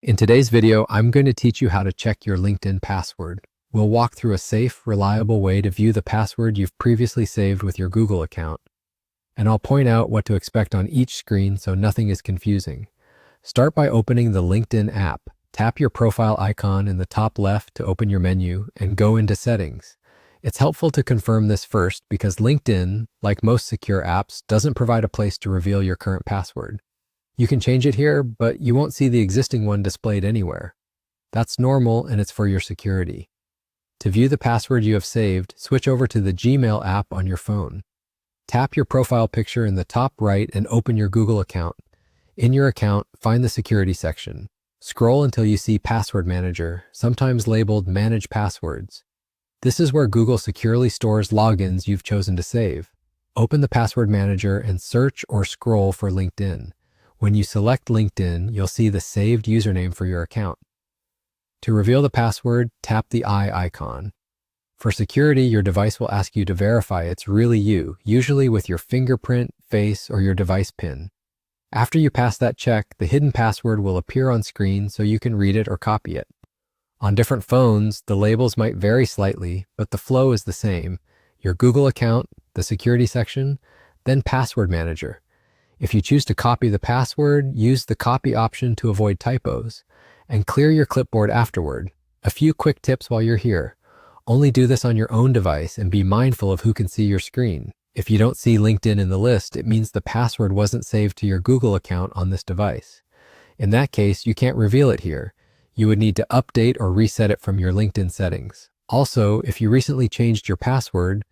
In today's video, I'm going to teach you how to check your LinkedIn password. We'll walk through a safe, reliable way to view the password you've previously saved with your Google account. And I'll point out what to expect on each screen so nothing is confusing. Start by opening the LinkedIn app. Tap your profile icon in the top left to open your menu and go into Settings. It's helpful to confirm this first because LinkedIn, like most secure apps, doesn't provide a place to reveal your current password. You can change it here, but you won't see the existing one displayed anywhere. That's normal and it's for your security. To view the password you have saved, switch over to the Gmail app on your phone. Tap your profile picture in the top right and open your Google account. In your account, find the security section. Scroll until you see Password Manager, sometimes labeled Manage Passwords. This is where Google securely stores logins you've chosen to save. Open the Password Manager and search or scroll for LinkedIn. When you select LinkedIn, you'll see the saved username for your account. To reveal the password, tap the eye icon. For security, your device will ask you to verify it's really you, usually with your fingerprint, face, or your device PIN. After you pass that check, the hidden password will appear on screen so you can read it or copy it. On different phones, the labels might vary slightly, but the flow is the same. Your Google account, the security section, then Password Manager. If you choose to copy the password, use the copy option to avoid typos, and clear your clipboard afterward. A few quick tips while you're here. Only do this on your own device and be mindful of who can see your screen. If you don't see LinkedIn in the list, it means the password wasn't saved to your Google account on this device. In that case, you can't reveal it here. You would need to update or reset it from your LinkedIn settings. Also, if you recently changed your password,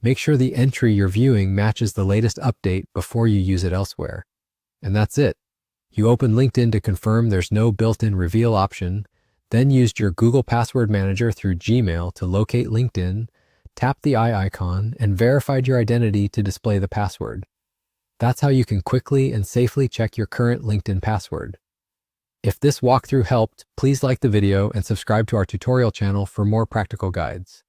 make sure the entry you're viewing matches the latest update before you use it elsewhere. And that's it. You open LinkedIn to confirm there's no built-in reveal option, then used your Google Password Manager through Gmail to locate LinkedIn, tap the eye icon, and verified your identity to display the password. That's how you can quickly and safely check your current LinkedIn password. If this walkthrough helped, please like the video and subscribe to our tutorial channel for more practical guides.